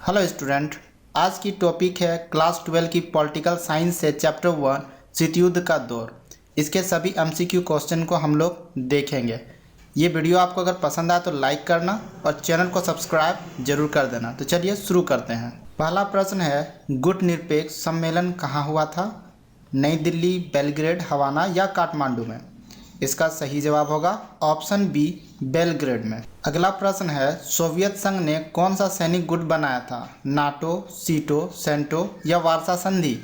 Hello student, आज की topic है क्लास 12 की पॉलिटिकल साइंस से चैप्टर 1 शीत युद्ध का दौर। इसके सभी एमसीक्यू क्वेश्चन को हम लोग देखेंगे। ये वीडियो आपको अगर पसंद आए तो लाइक करना और चैनल को सब्सक्राइब जरूर कर देना। तो चलिए शुरू करते हैं। पहला प्रश्न है, गुटनिरपेक्ष सम्मेलन कहाँ हुआ था? नई दिल्ली, बेलग्रेड, हवाना या काठमांडू में? इसका सही जवाब होगा ऑप्शन बी, बेलग्रेड में। अगला प्रश्न है, सोवियत संघ ने कौन सा सैनिक गुट बनाया था? नाटो, सीटो, सेंटो या वार्सा संधि?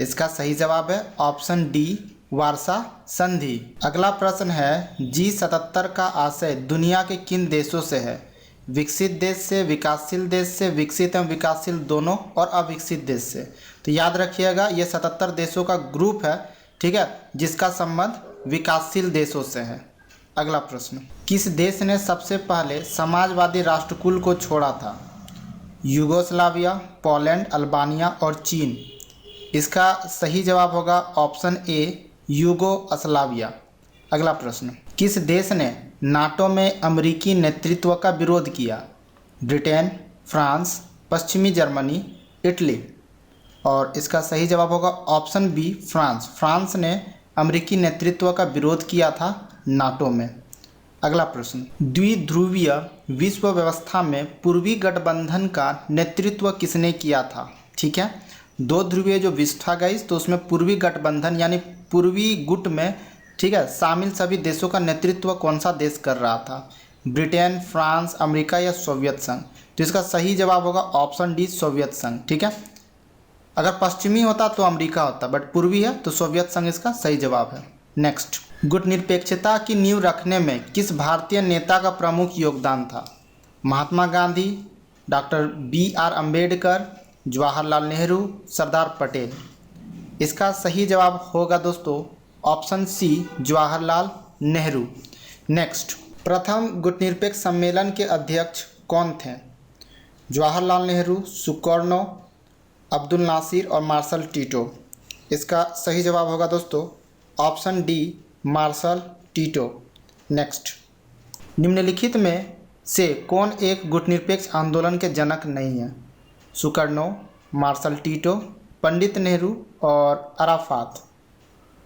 इसका सही जवाब है ऑप्शन डी, वार्सा संधि। अगला प्रश्न है, G77 का आशय दुनिया के किन देशों से है? विकसित देश से, विकासशील देश से, विकसित एवं विकासशील दोनों और अविकसित देश से। तो याद रखिएगा, ये 77 देशों का ग्रुप है, ठीक है, जिसका संबंध विकासशील देशों से है। अगला प्रश्न, किस देश ने सबसे पहले समाजवादी राष्ट्रकुल को छोड़ा था? यूगोस्लाविया, पोलैंड, अल्बानिया और चीन? इसका सही जवाब होगा ऑप्शन ए, यूगोस्लाविया। अगला प्रश्न, किस देश ने नाटो में अमेरिकी नेतृत्व का विरोध किया? ब्रिटेन, फ्रांस, पश्चिमी जर्मनी, इटली? और इसका सही जवाब होगा ऑप्शन बी, फ्रांस। फ्रांस ने अमेरिकी नेतृत्व का विरोध किया था नाटो में। अगला प्रश्न, द्विध्रुवीय विश्व व्यवस्था में पूर्वी गठबंधन का नेतृत्व किसने किया था? ठीक है, दो ध्रुवीय जो विश्व था गाइस, तो उसमें पूर्वी गठबंधन यानी पूर्वी गुट में, ठीक है, शामिल सभी देशों का नेतृत्व कौन सा देश कर रहा था? ब्रिटेन, फ्रांस, अमेरिका या सोवियत संघ? तो इसका सही जवाब होगा ऑप्शन डी, सोवियत संघ। ठीक है, अगर पश्चिमी होता तो अमेरिका होता, बट पूर्वी है तो सोवियत संघ इसका सही जवाब है। नेक्स्ट, गुटनिरपेक्षता की नींव रखने में किस भारतीय नेता का प्रमुख योगदान था? Mahatma Gandhi, doctor BR Ambedkar, Jawaharlal Nehru, Sardar Patel? इसका सही जवाब होगा दोस्तों option C, Jawaharlal Nehru. Next, प्रथम गुटनिरपेक्ष सम्मेलन के अध्यक्ष कौन थे? Jawaharlal Nehru, Sukarno, Abdul Nasser और मार्शल टीटो? इसका सही जवाब होगा दोस्तों option D, Marshal Tito. Next, निम्नलिखित में से कौन एक गुटनिरपेक्ष आंदोलन के जनक नहीं है? Sukarno, Marshal Tito, Pandit Nehru और अराफात?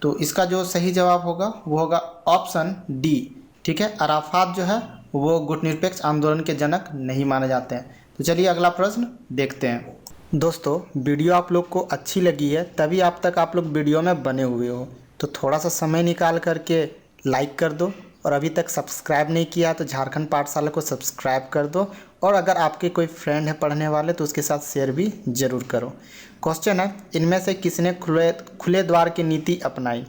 तो इसका जो सही जवाब होगा वो होगा ऑप्शन डी। ठीक है, अराफात जो है वो गुटनिरपेक्ष आंदोलन के जनक नहीं माने जाते हैं। तो चलिए अगला प्रश्न देखते हैं। दोस्तों, वीडियो आप लोग को अच्छी लगी है तभी आप लोग वीडियो में बने हुए हो, तो थोड़ा सा समय निकाल करके लाइक कर दो, और अभी तक सब्सक्राइब नहीं किया तो झारखंड पाठशाला को सब्सक्राइब कर दो, और अगर आपके कोई फ्रेंड है पढ़ने वाले तो उसके साथ शेयर भी ज़रूर करो। क्वेश्चन है, इनमें से किसने खुले द्वार की नीति अपनाई?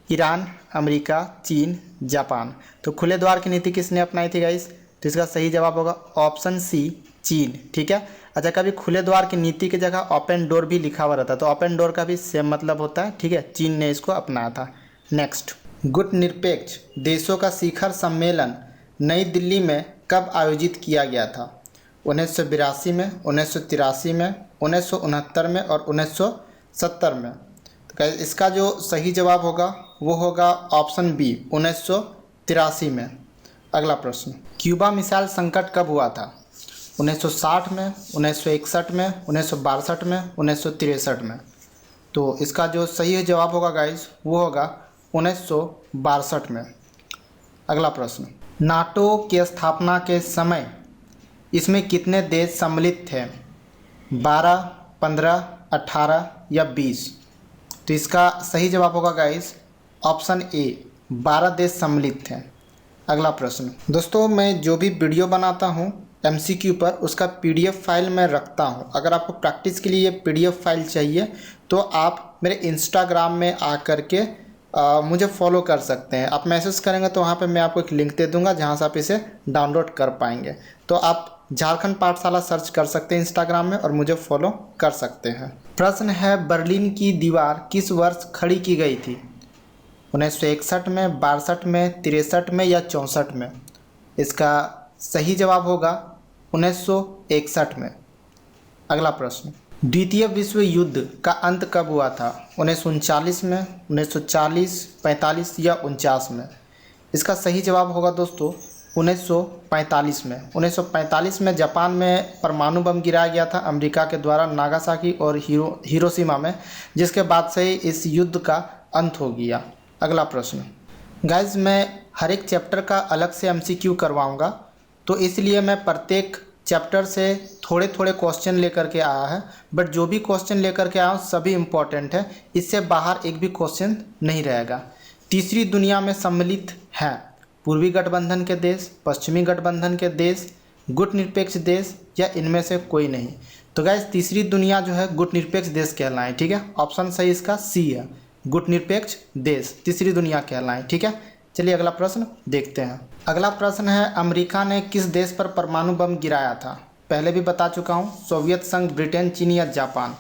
ईरान, अमेरिका, चीन, जापान? तो खुले द्वार की नीति किसने अपनाई थी गाइस? तो इसका सही जवाब होगा ऑप्शन सी, चीन। ठीक है, अच्छा, कभी खुले द्वार की नीति की जगह ओपन डोर भी लिखा हुआ रहता है, तो ओपन डोर का भी सेम मतलब होता है। ठीक है, चीन ने इसको अपनाया था। नेक्स्ट, गुटनिरपेक्ष देशों का शिखर सम्मेलन नई दिल्ली में कब आयोजित किया गया था? 1982 में, 1983 में, 1969 में और 1970 में? तो इसका जो सही जवाब होगा वो होगा ऑप्शन बी, 1983 में। अगला प्रश्न, क्यूबा मिसाइल संकट कब हुआ था? 1960 में, 1961 में, 1962 में, 1963 में? तो इसका जो सही जवाब होगा गाइस वो होगा 1962 में। अगला प्रश्न, नाटो की स्थापना के समय इसमें कितने देश सम्मिलित थे? 12, 15, 18 या 20? तो इसका सही जवाब होगा गाइस ऑप्शन ए, 12 देश सम्मिलित थे। अगला प्रश्न, दोस्तों मैं जो भी वीडियो बनाता हूँ MCQ पर, उसका PDF फाइल मैं रखता हूँ। अगर आपको प्रैक्टिस के लिए ये PDF फाइल चाहिए तो आप मेरे इंस्टाग्राम में आ कर के मुझे फॉलो कर सकते हैं। आप मैसेज करेंगे तो वहाँ पे मैं आपको एक लिंक दे दूँगा जहाँ से आप इसे डाउनलोड कर पाएंगे। तो आप झारखंड पाठशाला सर्च कर सकते हैं इंस्टाग्राम में और मुझे फॉलो कर सकते हैं। प्रश्न है, बर्लिन की दीवार किस वर्ष खड़ी की गई थी? 1961 में, 62 में, 63 में या 64 में? इसका सही जवाब होगा 1961 में। अगला प्रश्न, द्वितीय विश्व युद्ध का अंत कब हुआ था? 1939 में, 1940, 45 या 49 में? इसका सही जवाब होगा दोस्तों 1945 में। 1945 में जापान में परमाणु बम गिराया गया था अमेरिका के द्वारा नागासाकी और हिरोशिमा में, जिसके बाद से ही इस युद्ध का अंत हो गया। अगला प्रश्न गाइज, मैं हर एक चैप्टर का अलग से एमसीक्यू करवाऊंगा, तो इसलिए मैं प्रत्येक चैप्टर से थोड़े थोड़े क्वेश्चन लेकर के आया है, बट जो भी क्वेश्चन लेकर के आया हूँ सभी इम्पोर्टेंट है, इससे बाहर एक भी क्वेश्चन नहीं रहेगा। तीसरी दुनिया में सम्मिलित हैं पूर्वी गठबंधन के देश, पश्चिमी गठबंधन के देश, गुटनिरपेक्ष देश या इनमें से कोई नहीं। तो गाइज तीसरी दुनिया जो है गुटनिरपेक्ष देश कहलाएं, ठीक है। ऑप्शन सही इसका सी है, गुटनिरपेक्ष देश तीसरी दुनिया कहलाएं, ठीक है। चलिए अगला प्रश्न देखते हैं। अगला प्रश्न है, अमेरिका ने किस देश पर परमाणु बम गिराया था? पहले भी बता चुका हूँ, सोवियत संघ, ब्रिटेन, चीन या जापान।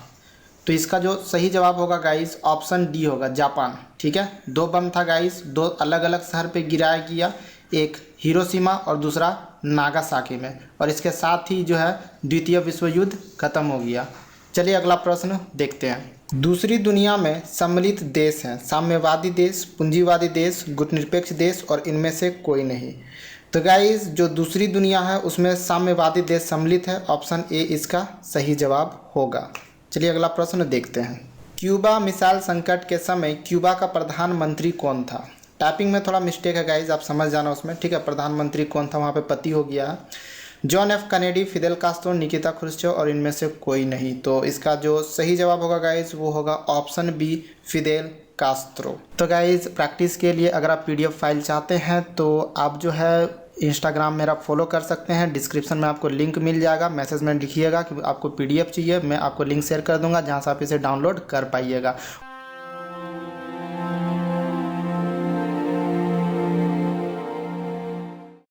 तो इसका जो सही जवाब होगा गाइस ऑप्शन डी होगा, जापान, ठीक है। 2 बम था गाइस, 2 अलग अलग शहर पे गिराया गया, एक हिरोशिमा और दूसरा नागासाकी में, और इसके साथ ही जो है द्वितीय विश्व युद्ध खत्म हो गया। चलिए अगला प्रश्न देखते हैं। दूसरी दुनिया में सम्मिलित देश हैं साम्यवादी देश, पूंजीवादी देश, गुटनिरपेक्ष देश और इनमें से कोई नहीं। तो गाइस जो दूसरी दुनिया है उसमें साम्यवादी देश सम्मिलित है, ऑप्शन ए इसका सही जवाब होगा। चलिए अगला प्रश्न देखते हैं। क्यूबा मिसाइल संकट के समय क्यूबा का प्रधानमंत्री कौन था? टाइपिंग में थोड़ा मिस्टेक है गाइज, आप समझ जाना उसमें, ठीक है। प्रधानमंत्री कौन था, वहाँ पे पति हो गया है। John F Kennedy, Fidel Castro, Nikita Khrushchev और इनमें से कोई नहीं। तो इसका जो सही जवाब होगा गाइज वो होगा ऑप्शन बी, फिदेल कास्ट्रो। तो गाइज प्रैक्टिस के लिए अगर आप पीडीएफ फाइल चाहते हैं तो आप जो है इंस्टाग्राम मेरा फॉलो कर सकते हैं, डिस्क्रिप्शन में आपको लिंक मिल जाएगा, मैसेज में लिखिएगा कि आपको पीडीएफ चाहिए, मैं आपको लिंक शेयर कर दूंगा जहां से आप इसे डाउनलोड कर पाइएगा।